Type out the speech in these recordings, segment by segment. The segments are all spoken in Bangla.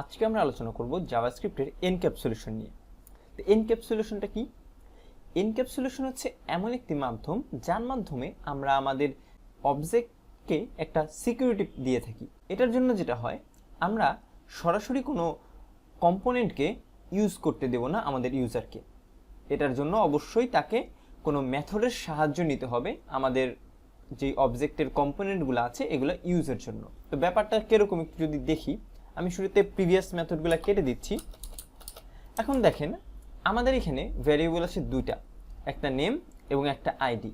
আজকে আমরা আলোচনা করব জাভাস্ক্রিপ্টের এনক্যাপসুলেশন নিয়ে। তো এনক্যাপসুলেশনটা কি? এনক্যাপসুলেশন হচ্ছে এমন একটি মাধ্যম যার মাধ্যমে আমরা আমাদের অবজেক্টকে একটা সিকিউরিটি দিয়ে থাকি। এটার জন্য যেটা হয়, আমরা সরাসরি কোনো কম্পোনেন্টকে ইউজ করতে দেব না আমাদের ইউজারকে। এটার জন্য অবশ্যই তাকে কোনো মেথডের সাহায্য নিতে হবে আমাদের যে অবজেক্টের কম্পোনেন্টগুলো আছে এগুলো ইউজের জন্য। তো ব্যাপারটা কীরকম একটু যদি দেখি, আমি শুরুতে প্রিভিয়াস মেথডগুলো কেটে দিচ্ছি। এখন দেখেন আমাদের এখানে ভ্যারিয়েবল আছে দুইটা, একটা নেম এবং একটা আইডি।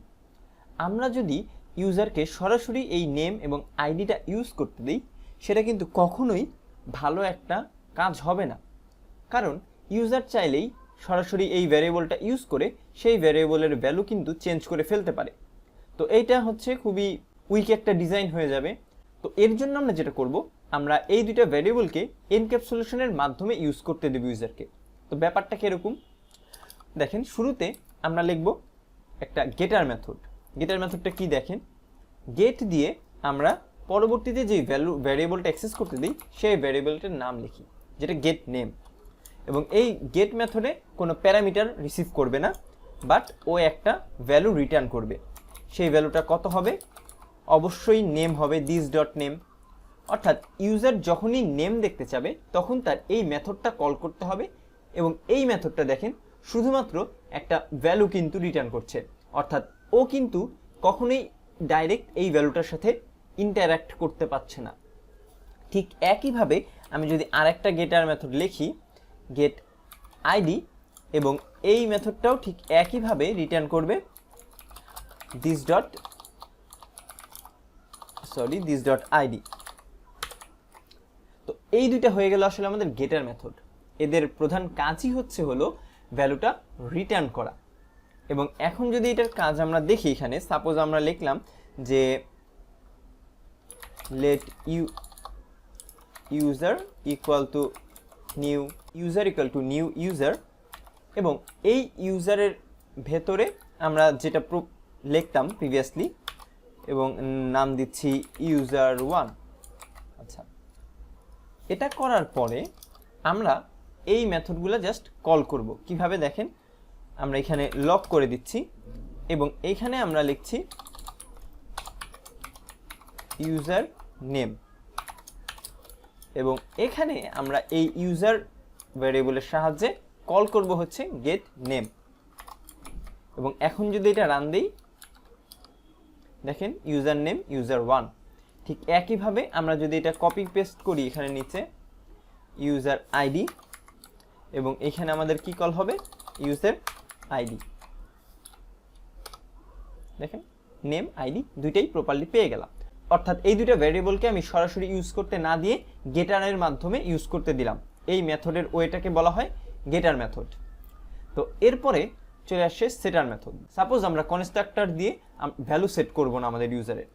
আমরা যদি ইউজারকে সরাসরি এই নেম এবং আইডিটা ইউজ করতে দিই, সেটা কিন্তু কখনোই ভালো একটা কাজ হবে না, কারণ ইউজার চাইলেই সরাসরি এই ভ্যারিয়েবলটা ইউজ করে সেই ভ্যারিয়েবলের ভ্যালু কিন্তু চেঞ্জ করে ফেলতে পারে। তো এইটা হচ্ছে খুবই উইক একটা ডিজাইন হয়ে যাবে। তো এর জন্য আমরা যেটা করব, আমরা এই দুইটা ভ্যারিয়েবলকে এনক্যাপসুলেশনের মাধ্যমে ইউজ করতে দেব ইউজারকে। তো ব্যাপারটা কীরকম দেখেন, শুরুতে আমরা লিখব একটা গেটার মেথড। গেটার মেথডটা কি দেখেন, গেট দিয়ে আমরা পরবর্তীতে যে ভ্যারিয়েবলটা অ্যাক্সেস করতে দিই সেই ভ্যারিয়েবলটার নাম লিখি, যেটা গেট নেম। এবং এই গেট মেথডে কোনো প্যারামিটার রিসিভ করবে না, বাট ও একটা ভ্যালু রিটার্ন করবে। সেই ভ্যালুটা কত হবে? অবশ্যই নেম হবে, দিস ডট নেম। অর্থাৎ ইউজার যখনই নেম দেখতে চাবে তখন তার এই মেথডটা কল করতে হবে, এবং এই মেথডটা দেখেন শুধুমাত্র একটা ভ্যালু কিন্তু রিটার্ন করছে। অর্থাৎ ও কিন্তু কখনোই ডাইরেক্ট এই ভ্যালুটার সাথে ইন্টারাক্ট করতে পারছে না। ঠিক একইভাবে আমি যদি আরেকটা গেটার মেথড লিখি, গেট আইডি, এবং এই মেথডটাও ঠিক একইভাবে রিটার্ন করবে দিস ডট আইডি। তো এই দুইটা হয়ে গেল আসলে আমাদের গেটার মেথড। এদের প্রধান কাজই হলো ভ্যালুটা রিটার্ন করা। এবং এখন যদি এটার কাজ আমরা দেখি, এখানে সাপোজ আমরা লিখলাম যে let user equal to new user, এবং এই ইউজারের ভেতরে আমরা যেটা লিখতাম প্রিভিয়াসলি, এবং নাম দিচ্ছি user1। আচ্ছা, এটা করার পরে আমরা এই মেথডগুলো জাস্ট কল করব। কিভাবে দেখেন, আমরা এখানে লক করে দিচ্ছি এবং এইখানে আমরা লিখছি ইউজার নেম, এবং এখানে আমরা এই ইউজার ভ্যারিয়েবলের সাহায্যে কল করব হচ্ছে গেট নেম। এবং এখন যদি এটা রান দিই, দেখেন ইউজার নেম user1। ঠিক একইভাবে আমরা যদি এটা কপি পেস্ট করি এখানে নিচে ইউজার আইডি, এবং এখানে আমাদের কি কল হবে? User ID. দেখেন নেম আইডি দুইটাই প্রপারলি পেয়ে গেলাম। অর্থাৎ এই দুইটা ভ্যারিয়েবলকে আমি সরাসরি ইউজ করতে না দিয়ে গেটারের মাধ্যমে ইউজ করতে দিলাম। এই মেথডের ওয়েটাকে বলা হয় গেটার মেথড। তো এরপরে চলে আসছে সেটার মেথড। সাপোজ আমরা কনস্ট্রাক্টর দিয়ে ভ্যালু সেট করব না, আমাদের ইউজারের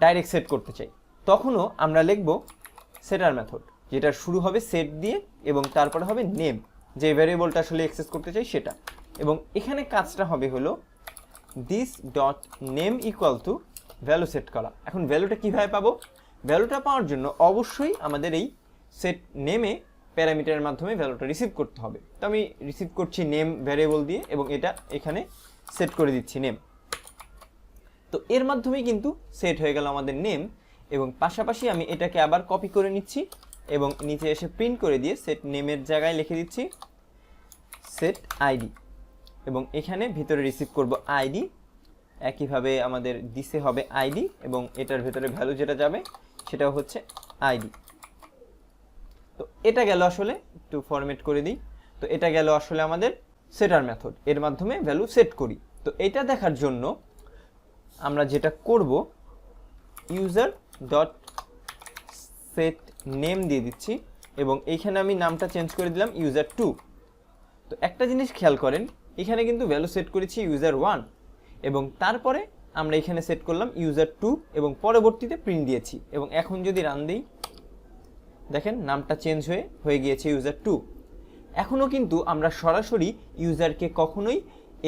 ডাইরেক্ট সেট করতে চাই, তখনও আমরা লিখব সেটার মেথড, যেটা শুরু হবে সেট দিয়ে এবং তারপরে হবে নেম, যে ভ্যারিয়েবলটা আসলে অ্যাক্সেস করতে চাই সেটা। এবং এখানে কাজটা হবে হলো this dot name equal to value set করা। এখন ভ্যালুটা কীভাবে পাবো? ভ্যালুটা পাওয়ার জন্য অবশ্যই আমাদের এই সেট নেমে প্যারামিটারের মাধ্যমে ভ্যালুটা রিসিভ করতে হবে। তো আমি রিসিভ করছি নেম ভ্যারিয়েবল দিয়ে, এবং এটা এখানে সেট করে দিচ্ছি নেম। তো এর মাধ্যমেই কিন্তু সেট হয়ে গেল আমাদের নেম। এবং পাশাপাশি আমি এটাকে আবার কপি করে নিচ্ছি এবং নিচে এসে প্রিন্ট করে দিয়ে সেট নেমের জায়গায় লিখে দিচ্ছি সেট আইডি, এবং এখানে ভিতরে রিসিভ করব আইডি। একইভাবে আমাদের দিতে হবে আইডি, এবং এটার ভেতরে ভ্যালু যেটা যাবে সেটাও হচ্ছে আইডি। তো এটা গেল, আসলে একটু ফরম্যাট করে দিই। তো এটা গেল আসলে আমাদের সেটার মেথড, এর মাধ্যমে ভ্যালু সেট করি। তো এটা দেখার জন্য আমরা যেটা করব, ইউজার ডট সেট নেম দিয়ে দিচ্ছি, এবং এইখানে আমি নামটা চেঞ্জ করে দিলাম user2। তো একটা জিনিস খেয়াল করেন, এখানে কিন্তু ভ্যালু সেট করেছি user1, এবং তারপরে আমরা এখানে সেট করলাম user2, এবং পরবর্তীতে প্রিন্ট দিয়েছি। এবং এখন যদি রান দিই, দেখেন নামটা চেঞ্জ হয়ে গিয়েছে user2। এখনও কিন্তু আমরা সরাসরি ইউজারকে কখনোই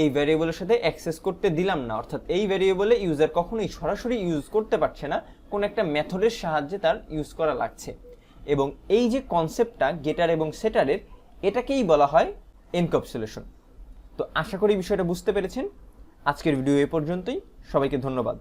এই ভ্যারিয়েবলের সাথে অ্যাক্সেস করতে দিলাম না। অর্থাৎ এই ভ্যারিয়েবলে ইউজার কখনোই সরাসরি ইউজ করতে পারছে না, কোনো একটা মেথডের সাহায্যে তার ইউজ করা লাগছে। এবং এই যে কনসেপ্টটা গেটার এবং সেটারের, এটাকেই বলা হয় এনক্যাপসুলেশন। তো আশা করি বিষয়টা বুঝতে পেরেছেন। আজকের ভিডিও এ পর্যন্তই। সবাইকে ধন্যবাদ।